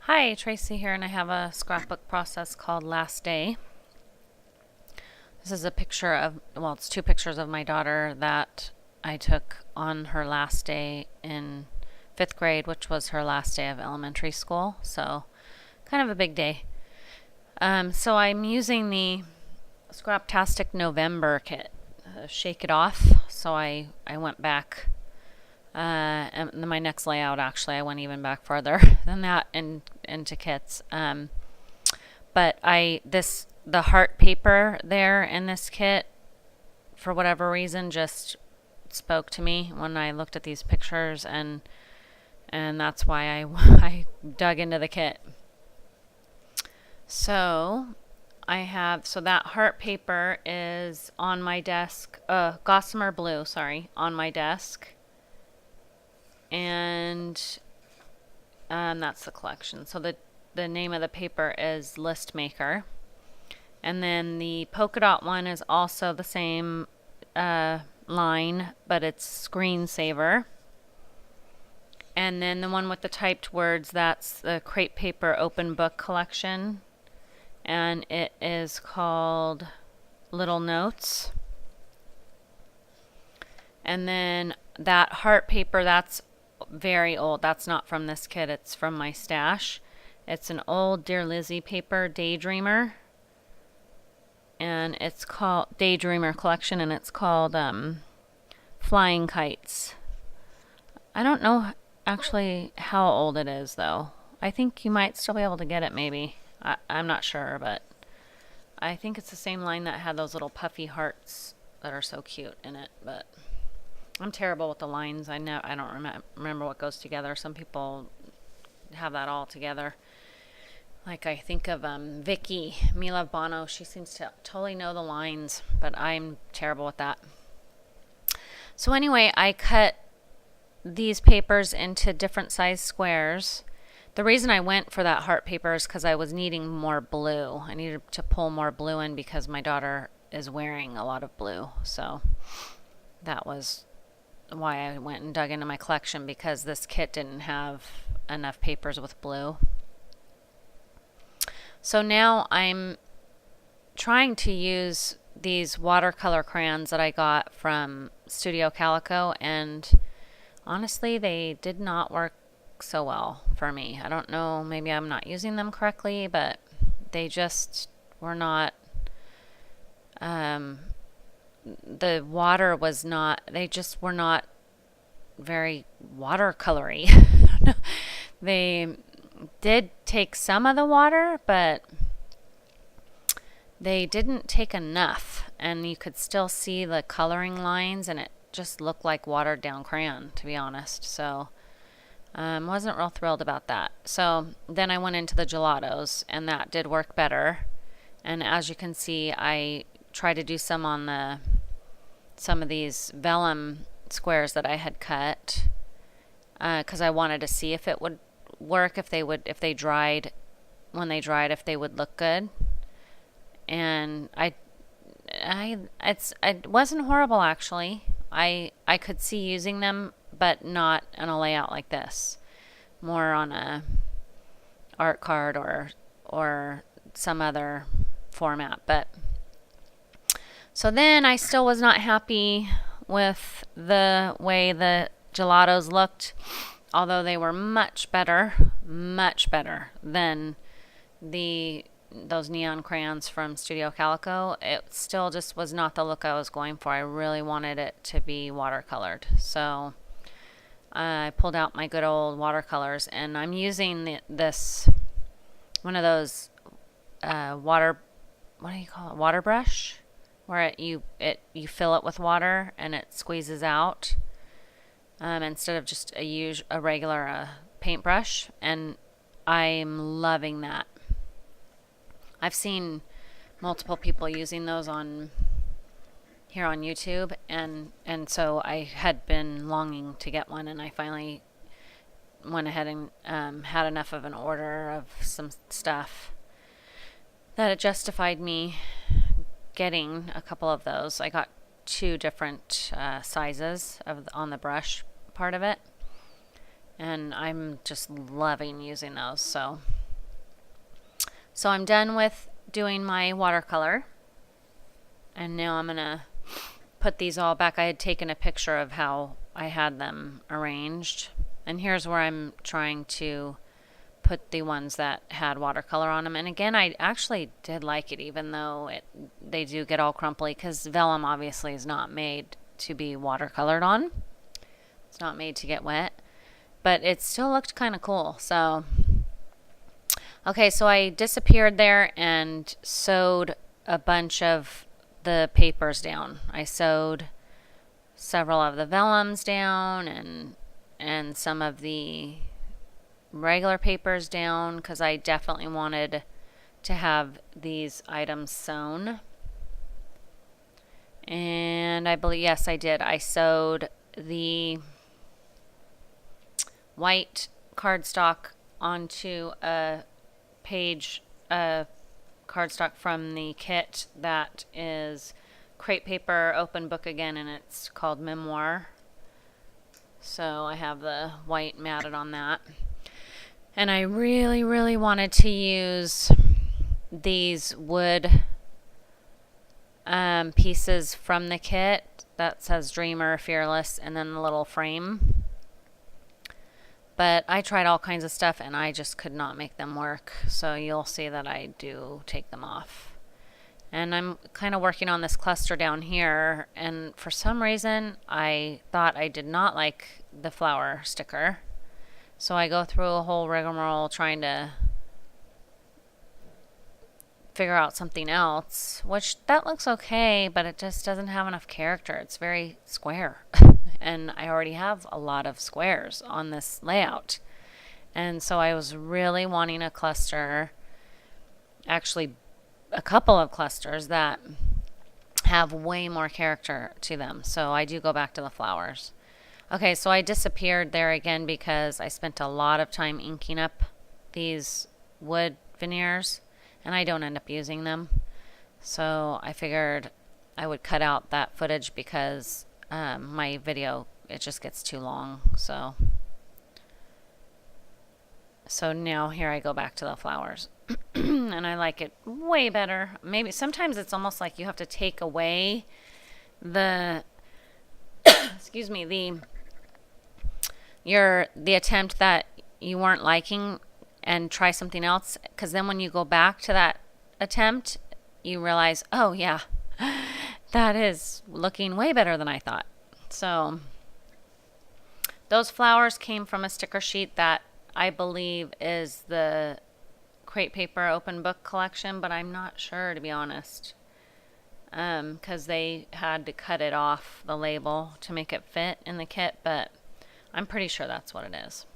Hi, Tracy here, and I have a scrapbook process called Last Day. This is a picture of, well, it's two pictures of my daughter that I took on her last day in fifth grade, which was her last day of elementary school. So, kind of a big day. So I'm using the Scraptastic November kit, Shake It Off. So I went back and my next layout, actually, I went even back farther than that into kits. But the heart paper there in this kit, for whatever reason, just spoke to me when I looked at these pictures, and that's why I dug into the kit. So so that heart paper is on my desk, Gossamer Blue, sorry, on my desk. And that's the collection. So the name of the paper is List Maker. And then the polka dot one is also the same line, but it's Screensaver. And then the one with the typed words, that's the Crepe Paper Open Book Collection. And it is called Little Notes. And then that heart paper, that's very old. That's not from this kit. It's from my stash. It's an old Dear Lizzie paper, Daydreamer. And it's called Daydreamer Collection, and it's called Flying Kites. I don't know actually how old it is, though. I think you might still be able to get it, maybe. I'm not sure, but I think it's the same line that had those little puffy hearts that are so cute in it, but I'm terrible with the lines. I don't remember what goes together. Some people have that all together. Like I think of Vicky, Mila Bono. She seems to totally know the lines, but I'm terrible with that. So anyway, I cut these papers into different size squares. The reason I went for that heart paper is because I was needing more blue. I needed to pull more blue in because my daughter is wearing a lot of blue. So that was why I went and dug into my collection, because this kit didn't have enough papers with blue. So now I'm trying to use these watercolor crayons that I got from Studio Calico, and honestly, they did not work so well for me. I don't know, maybe I'm not using them correctly, but they just were not, the water was not, they just were not very watercolory. They did take some of the water, but they didn't take enough, and you could still see the coloring lines, and it just looked like watered down crayon, to be honest. So wasn't real thrilled about that. So then I went into the gelatos, and that did work better. And as you can see, I tried to do some on some of these vellum squares that I had cut, because I wanted to see if it would work, if they dried, when they dried, if they would look good. And it wasn't horrible, actually. I could see using them, but not on a layout like this. More on a art card or some other format. But so then I still was not happy with the way the gelatos looked, although they were much better than those neon crayons from Studio Calico. It still just was not the look I was going for. I really wanted it to be watercolored. So I pulled out my good old watercolors, and I'm using this one of those what do you call it? Water brush, where you fill it with water and it squeezes out, instead of just a regular paintbrush, and I'm loving that. I've seen multiple people using those here on YouTube, and so I had been longing to get one, and I finally went ahead and had enough of an order of some stuff that it justified me getting a couple of those. I got two different sizes on the brush part of it, and I'm just loving using those. So So I'm done with doing my watercolor. And now I'm going to put these all back. I had taken a picture of how I had them arranged. And here's where I'm trying to put the ones that had watercolor on them. And again, I actually did like it, even though they do get all crumply, because vellum obviously is not made to be watercolored on. It's not made to get wet. But it still looked kind of cool. So, okay, so I disappeared there and sewed a bunch of the papers down. I sewed several of the vellums down and some of the regular papers down, because I definitely wanted to have these items sewn. And I believe, yes, I did. I sewed the white cardstock onto a page, cardstock from the kit that is crepe paper open book again, and it's called Memoir. So I have the white matted on that. And I really, really wanted to use these wood pieces from the kit that says Dreamer, Fearless, and then the little frame. But I tried all kinds of stuff and I just could not make them work. So you'll see that I do take them off. And I'm kind of working on this cluster down here. And for some reason, I thought I did not like the flower sticker. So I go through a whole rigmarole trying to figure out something else, which that looks okay, but it just doesn't have enough character. It's very square. And I already have a lot of squares on this layout. And so I was really wanting a cluster, actually a couple of clusters that have way more character to them. So I do go back to the flowers. Okay, so I disappeared there again because I spent a lot of time inking up these wood veneers and I don't end up using them. So I figured I would cut out that footage because my video, it just gets too long. So now here I go back to the flowers. And I like it way better. Maybe sometimes it's almost like you have to take away the excuse me, the attempt that you weren't liking and try something else, because then when you go back to that attempt, you realize, oh yeah, that is looking way better than I thought. So those flowers came from a sticker sheet that I believe is the crepe paper open book collection, but I'm not sure, to be honest, because they had to cut it off the label to make it fit in the kit, but I'm pretty sure that's what it is.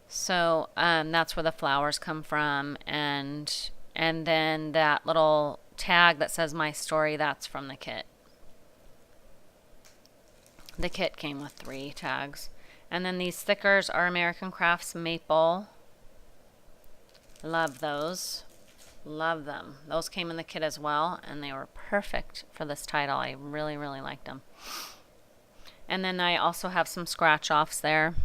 So that's where the flowers come from, and then that little tag that says my story, that's from the kit. The kit came with 3 tags. And then these stickers are American Crafts Maple. Love those. Love them. Those came in the kit as well, and they were perfect for this title. I really, really liked them. And then I also have some scratch-offs there.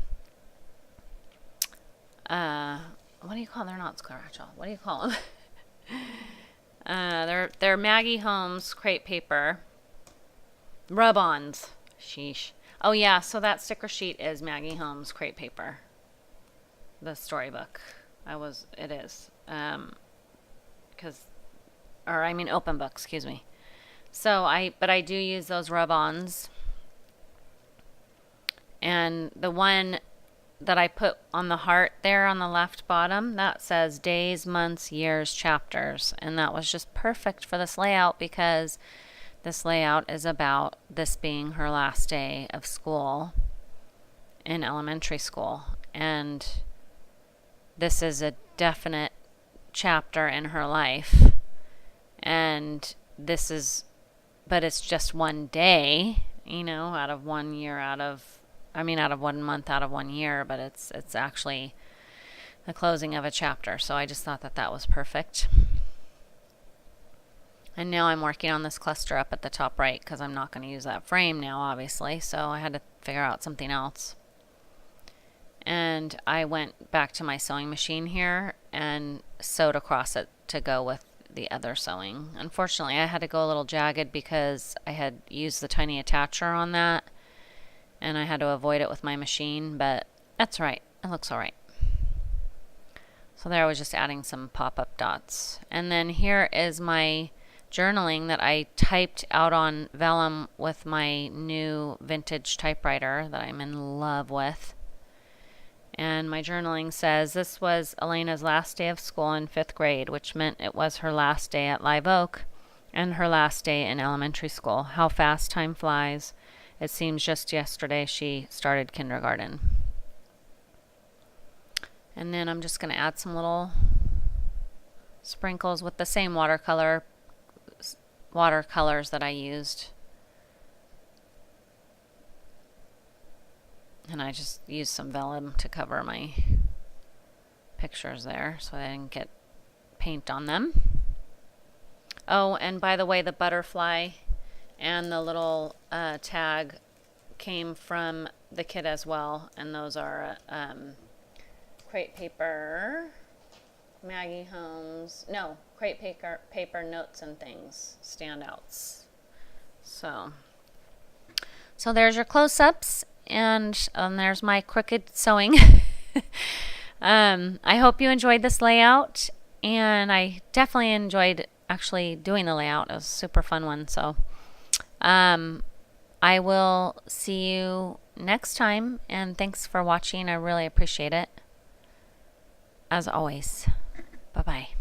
What do you call them? They're not scratch-off. What do you call them? They're Maggie Holmes crepe paper. Rub-ons. Sheesh. Oh yeah, so that sticker sheet is Maggie Holmes crepe paper. The storybook. It is. Open book, excuse me. But I do use those rub-ons. And the one that I put on the heart there on the left bottom, that says days, months, years, chapters. And that was just perfect for this layout because this layout is about this being her last day of school in elementary school. And this is a definite chapter in her life. And but it's just one day, out of 1 year, out of 1 month, out of 1 year, but it's actually the closing of a chapter. So I just thought that was perfect. And now I'm working on this cluster up at the top right because I'm not going to use that frame now, obviously. So I had to figure out something else. And I went back to my sewing machine here and sewed across it to go with the other sewing. Unfortunately, I had to go a little jagged because I had used the tiny attacher on that, and I had to avoid it with my machine, but that's right. It looks all right. So there I was just adding some pop-up dots. And then here is my journaling that I typed out on vellum with my new vintage typewriter that I'm in love with. And my journaling says, this was Elena's last day of school in 5th grade, which meant it was her last day at Live Oak and her last day in elementary school. How fast time flies. It seems just yesterday she started kindergarten. And then I'm just going to add some little sprinkles with the same watercolors that I used. And I just used some vellum to cover my pictures there so I didn't get paint on them. Oh, and by the way, the butterfly and the little tag came from the kit as well. And those are crepe paper, Maggie Holmes, no, crepe paper notes and things, standouts. So there's your close-ups. And there's my crooked sewing. I hope you enjoyed this layout, and I definitely enjoyed actually doing the layout. It was a super fun one. So I will see you next time, and thanks for watching. I really appreciate it. As always, bye-bye.